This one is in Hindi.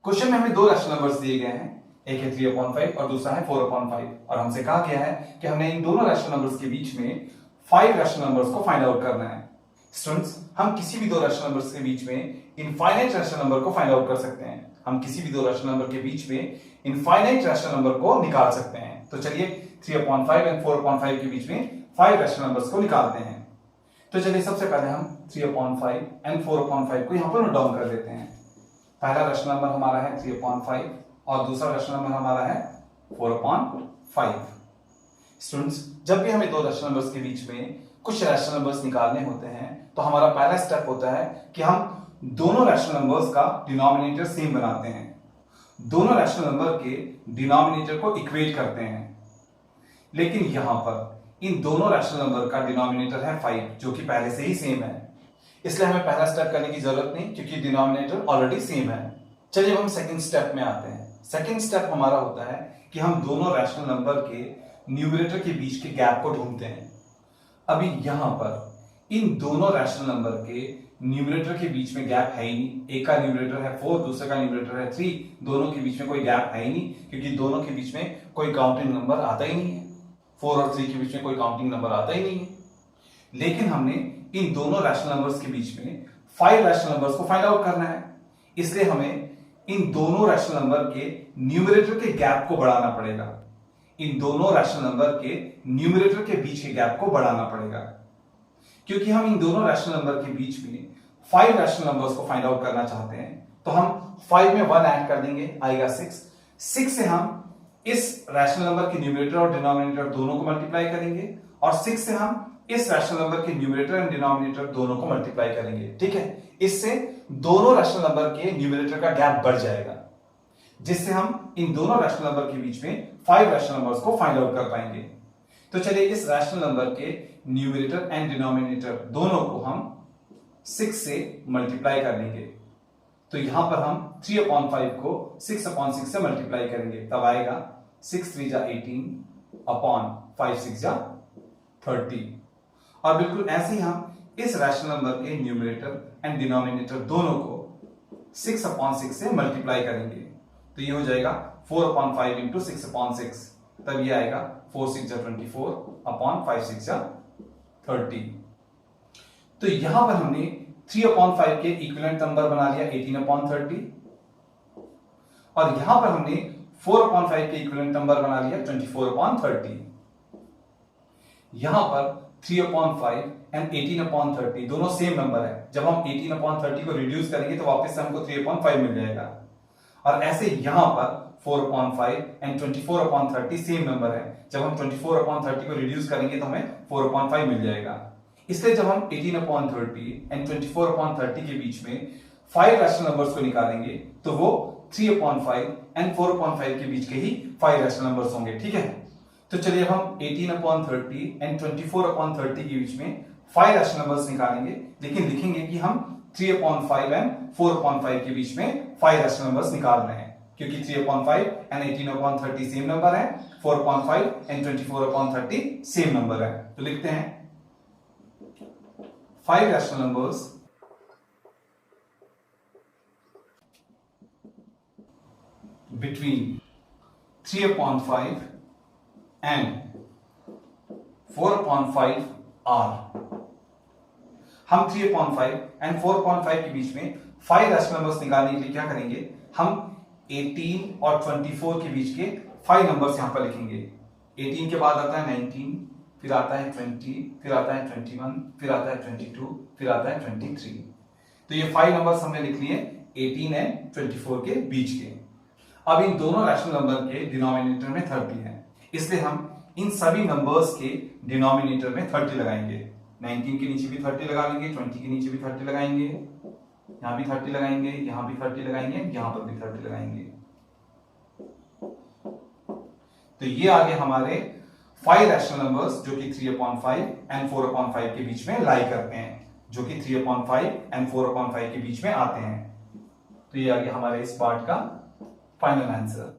क्वेश्चन में हमें दो रैशनल नंबर्स दिए गए हैं, एक है 3/5 और दूसरा है 4/5 और हमसे कहा गया है कि हमने इन दोनों रैशनल नंबर्स के बीच में 5 रैशनल नंबर्स को फाइंड आउट करना है। स्टूडेंट्स, हम किसी भी दो रैशनल नंबर्स के बीच में इनफाइनाइट रैशनल नंबर को फाइंड आउट कर सकते हैं। हम किसी भी दो रैशनल नंबर के बीच में इनफाइनाइट रैशनल नंबर को निकाल सकते हैं। तो चलिए 3/5 एंड 4/5 के बीच में 5 रैशनल नंबर्स को निकालते हैं। तो चलिए सबसे पहले हम 3/5 एंड 4/5 को यहां पर नोट डाउन कर लेते हैं। पहला रैशनल नंबर हमारा है 3/5 और दूसरा रैशनल नंबर हमारा है 4/5। स्टूडेंट्स, जब भी हमें दो रैशनल नंबर्स के बीच में कुछ रैशनल नंबर्स निकालने होते हैं तो हमारा पहला स्टेप होता है कि हम दोनों रैशनल नंबर्स का डिनोमिनेटर सेम बनाते हैं, दोनों रैशनल नंबर के डिनोमिनेटर को इक्वेट करते हैं। लेकिन यहां पर इन दोनों रैशनल नंबर का डिनोमिनेटर है 5 जो कि पहले से ही सेम है, इसलिए हमें पहला स्टेप करने की जरूरत नहीं क्योंकि डिनोमिनेटर ऑलरेडी सेम है। चलिए हम सेकंड स्टेप में आते हैं। सेकंड स्टेप हमारा होता है कि हम दोनों रैशनल नंबर के न्यूमरेटर के बीच के गैप को ढूंढते हैं। अभी यहां पर इन दोनों रैशनल नंबर के न्यूमरेटर के बीच में गैप है ही नहीं। एक का न्यूमरेटर है 4, दूसरे का न्यूमरेटर है 3, दोनों के बीच में कोई गैप है ही नहीं क्योंकि दोनों के बीच में कोई काउंटिंग नंबर आता ही नहीं है। 4 और 3 के बीच में कोई काउंटिंग नंबर आता ही नहीं है। लेकिन हमने इन दोनों रैशनल नंबर्स के बीच में 5 रैशनल नंबर्स को फाइंड आउट करना है, इसलिए हमें इन दोनों रैशनल नंबर के न्यूमरेटर के गैप को बढ़ाना पड़ेगा। इन दोनों रैशनल नंबर के न्यूमरेटर के बीच के गैप को बढ़ाना पड़ेगा। क्योंकि हम इन दोनों रैशनल नंबर के बीच में 5 रैशनल नंबर्स को फाइंड आउट करना चाहते हैं, तो हम 5 में 1 ऐड कर देंगे, आएगा 6 से हम इस रैशनल नंबर के न्यूमरेटर और डिनोमिनेटर दोनों को मल्टीप्लाई करेंगे और 6 से हम इस रैशनल नंबर के न्यूमरेटर एंड डिनोमिनेटर दोनों को मल्टीप्लाई करेंगे। ठीक है, इससे दोनों रैशनल नंबर के न्यूमरेटर का गैप बढ़ जाएगा, जिससे हम इन दोनों रैशनल नंबर के बीच में 5 रैशनल नंबर्स को फाइंड आउट कर पाएंगे। तो चलिए इस रैशनल नंबर के न्यूमरेटर एंड डिनोमिनेटर दोनों को हम 6 से मल्टीप्लाई कर लेंगे। तो यहां पर हम 3/5 को 6/6 से मल्टीप्लाई करेंगे, तब आएगा 6 3 जा 18 अपॉन 5 6 जा 30। और बिल्कुल ऐसे ही हम इस रैशनल नंबर के न्यूमरेटर एंड डिनोमिनेटर दोनों को 6/6 से मल्टीप्लाई करेंगे। तो ये हो जाएगा 4/5 इंटू 6/6, तब ये आएगा 4 6 जा 24 अपॉन 5 6 जा 30। तो यहां पर हमने 3/5 के इक्विवेलेंट नंबर बना लिया 18/30 और यहां पर हमने 4/5 के इक्विवेलेंट नंबर बना लिया 24/30। यहां पर 3/5 एंड 18/30 दोनों सेम नंबर है। जब हम 18/30 को रिड्यूस करेंगे तो वापस से हमको 3/5 मिल जाएगा। और ऐसे यहां पर 4/5 एंड 24/30 सेम नंबर है। जब हम 24/30 को रिड्यूस करेंगे तो हमें 4/5 मिल जाएगा। इसलिए जब हम 18/30 एंड 24/30 के बीच में 5 रैशनल नंबर्स को निकालेंगे तो वो 3/5 एंड 4/5 के बीच के ही 5 रैशनल नंबर्स होंगे। ठीक है, तो चलिए हम 18/30 एंड 24/30 के बीच में 5 रैशनल नंबर्स निकालेंगे, लेकिन लिखेंगे कि हम 3/5 एंड 4/5 के बीच में 5 रैशनल नंबर्स निकाल रहे हैं, क्योंकि 3/5 एंड 18/30 सेम नंबर है, 4/5 एंड 24/30 सेम नंबर है। तो लिखते हैं 5 rational numbers between 3/5 and 4/5 are. हम 3/5 एंड 4/5 के बीच में 5 रैशनल नंबर्स निकालने के लिए क्या करेंगे, हम 18 और 24 के बीच के 5 नंबर्स यहां पर लिखेंगे। 18 के बाद आता है 19, फिर आता है 20, फिर आता है 21, फिर आता है 22, फिर आता है 23। तो ये 5 नंबर्स हमने लिख लिए 18 एंड 24 के बीच के। अब इन दोनों रैशनल नंबर के डिनोमिनेटर में 30 है, इसलिए हम इन सभी नंबर्स के डिनोमिनेटर में 30 लगाएंगे। 19 के नीचे भी 30 लगा लेंगे, 20 के नीचे भी 30 लगाएंगे, यहां भी 30 लगाएंगे, यहां भी 30 लगाएंगे, यहां पर भी 30 लगाएंगे। तो ये आ गए हमारे 5 रैशनल नंबर्स जो कि 3/5 एंड 4/5 के बीच में लाई करते हैं, जो कि 3/5 एंड 4/5 के बीच में आते हैं। तो ये आ गया हमारे इस पार्ट का फाइनल आंसर।